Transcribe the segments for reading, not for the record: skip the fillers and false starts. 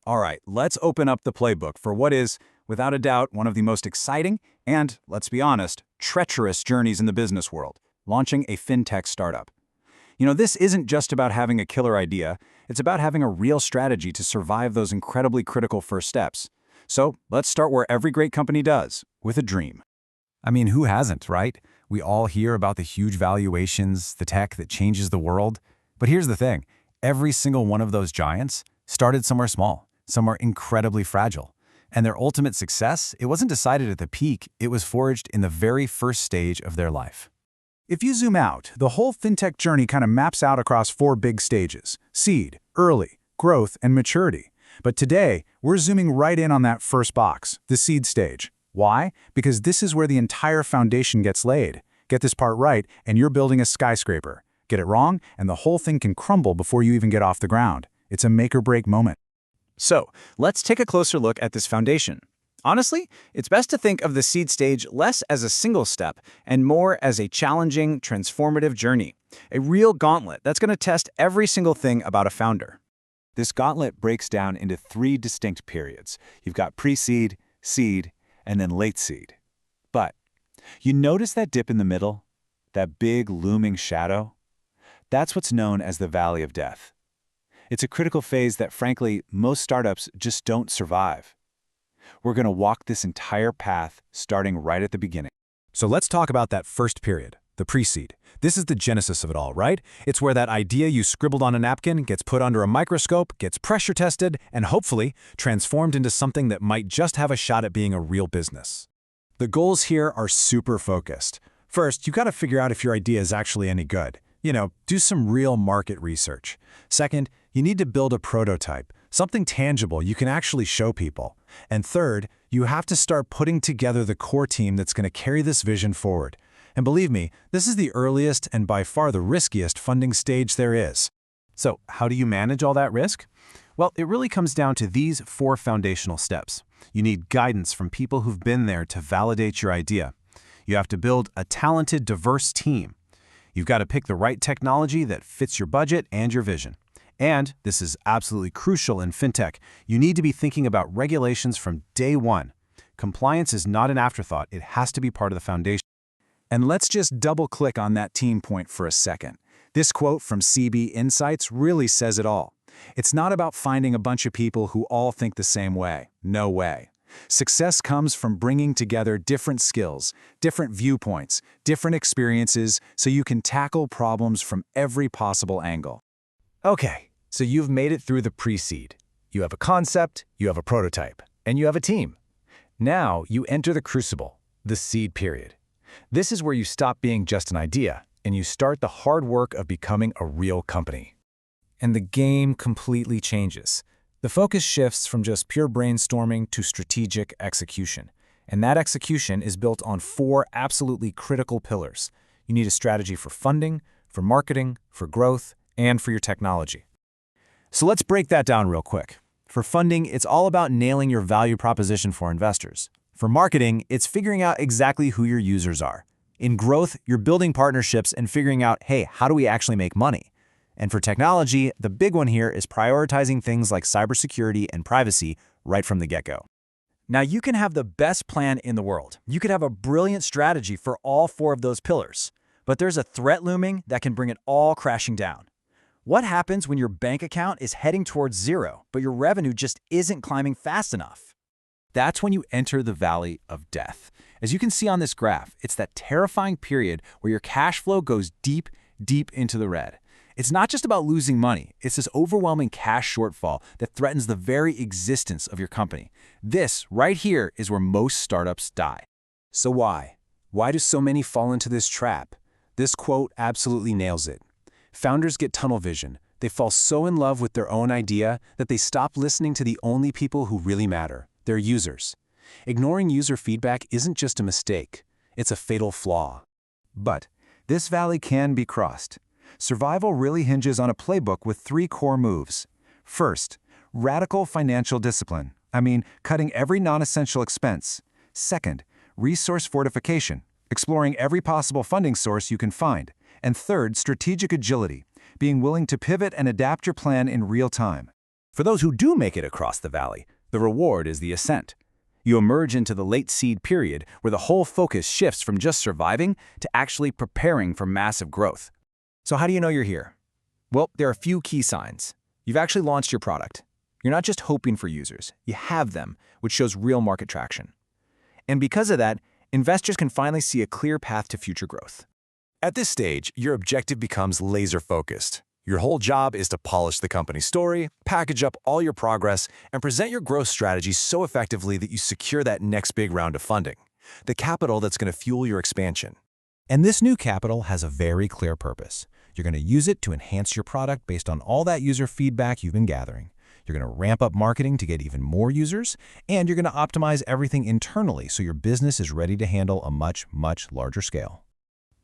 All right, let's open up the playbook for what is, without a doubt, one of the most exciting and, let's be honest, treacherous journeys in the business world, launching a FinTech startup. This isn't just about having a killer idea, it's about having a real strategy to survive those incredibly critical first steps. So let's start where every great company does, with a dream. I mean, who hasn't, right? We all hear about the huge valuations, the tech that changes the world. But here's the thing, every single one of those giants started somewhere small, somewhere incredibly fragile. And their ultimate success, it wasn't decided at the peak, it was forged in the very first stage of their life. If you zoom out, the whole FinTech journey kind of maps out across 4 big stages: seed, early, growth, and maturity. But today, we're zooming right in on that first box, the seed stage. Why? Because this is where the entire foundation gets laid. Get this part right, and you're building a skyscraper. Get it wrong, and the whole thing can crumble before you even get off the ground. It's a make-or-break moment. So, let's take a closer look at this foundation. Honestly, it's best to think of the seed stage less as a single step and more as a challenging, transformative journey. A real gauntlet that's going to test every single thing about a founder. This gauntlet breaks down into 3 distinct periods. You've got pre-seed, seed, and then late seed. But you notice that dip in the middle? That big looming shadow? That's what's known as the Valley of Death. It's a critical phase that, frankly, most startups just don't survive. We're going to walk this entire path starting right at the beginning. So let's talk about that first period, the pre-seed. This is the genesis of it all, right? It's where that idea you scribbled on a napkin gets put under a microscope, gets pressure tested, and hopefully transformed into something that might just have a shot at being a real business. The goals here are super focused. First, you got to figure out if your idea is actually any good. Do some real market research. Second, you need to build a prototype, something tangible you can actually show people. And third, you have to start putting together the core team that's going to carry this vision forward. And believe me, this is the earliest and by far the riskiest funding stage there is. So, how do you manage all that risk? Well, it really comes down to these 4 foundational steps. You need guidance from people who've been there to validate your idea. You have to build a talented, diverse team. You've got to pick the right technology that fits your budget and your vision. And, this is absolutely crucial in FinTech, you need to be thinking about regulations from day one. Compliance is not an afterthought, it has to be part of the foundation. And let's just double-click on that team point for a second. This quote from CB Insights really says it all. It's not about finding a bunch of people who all think the same way. No way. Success comes from bringing together different skills, different viewpoints, different experiences, so you can tackle problems from every possible angle. Okay, so you've made it through the pre-seed. You have a concept, you have a prototype, and you have a team. Now you enter the crucible, the seed period. This is where you stop being just an idea, and you start the hard work of becoming a real company. And the game completely changes. The focus shifts from just pure brainstorming to strategic execution. And that execution is built on 4 absolutely critical pillars. You need a strategy for funding, for marketing, for growth, and for your technology. So let's break that down real quick. For funding, it's all about nailing your value proposition for investors. For marketing, it's figuring out exactly who your users are. In growth, you're building partnerships and figuring out, hey, how do we actually make money? And for technology, the big one here is prioritizing things like cybersecurity and privacy right from the get-go. Now, you can have the best plan in the world. You could have a brilliant strategy for all 4 of those pillars. But there's a threat looming that can bring it all crashing down. What happens when your bank account is heading towards 0, but your revenue just isn't climbing fast enough? That's when you enter the Valley of Death. As you can see on this graph, it's that terrifying period where your cash flow goes deep, deep into the red. It's not just about losing money, it's this overwhelming cash shortfall that threatens the very existence of your company. This, right here, is where most startups die. So why? Why do so many fall into this trap? This quote absolutely nails it. Founders get tunnel vision. They fall so in love with their own idea that they stop listening to the only people who really matter, their users. Ignoring user feedback isn't just a mistake, it's a fatal flaw. But this valley can be crossed. Survival really hinges on a playbook with 3 core moves. First, radical financial discipline. Cutting every non-essential expense. Second, resource fortification, exploring every possible funding source you can find. And third, strategic agility, being willing to pivot and adapt your plan in real time. For those who do make it across the valley, the reward is the ascent. You emerge into the late seed period where the whole focus shifts from just surviving to actually preparing for massive growth. So how do you know you're here? Well, there are a few key signs. You've actually launched your product. You're not just hoping for users. You have them, which shows real market traction. And because of that, investors can finally see a clear path to future growth. At this stage, your objective becomes laser-focused. Your whole job is to polish the company's story, package up all your progress, and present your growth strategy so effectively that you secure that next big round of funding, the capital that's going to fuel your expansion. And this new capital has a very clear purpose. You're going to use it to enhance your product based on all that user feedback you've been gathering. You're going to ramp up marketing to get even more users, and you're going to optimize everything internally so your business is ready to handle a much, much larger scale.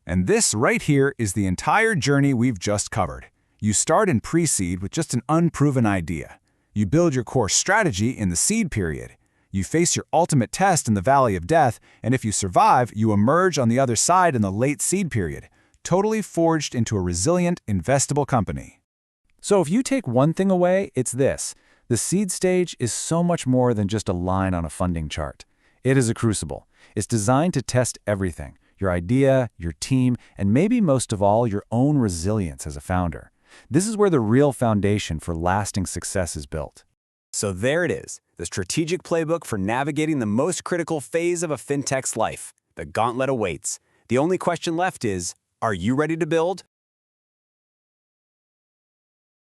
And this right here is the entire journey we've just covered. You start in pre-seed with just an unproven idea. You build your core strategy in the seed period. You face your ultimate test in the valley of death, and if you survive, you emerge on the other side in the late seed period, totally forged into a resilient, investable company. So if you take one thing away, it's this. The seed stage is so much more than just a line on a funding chart. It is a crucible. It's designed to test everything, your idea, your team, and maybe most of all, your own resilience as a founder. This is where the real foundation for lasting success is built. So there it is, the strategic playbook for navigating the most critical phase of a fintech's life. The gauntlet awaits. The only question left is, are you ready to build?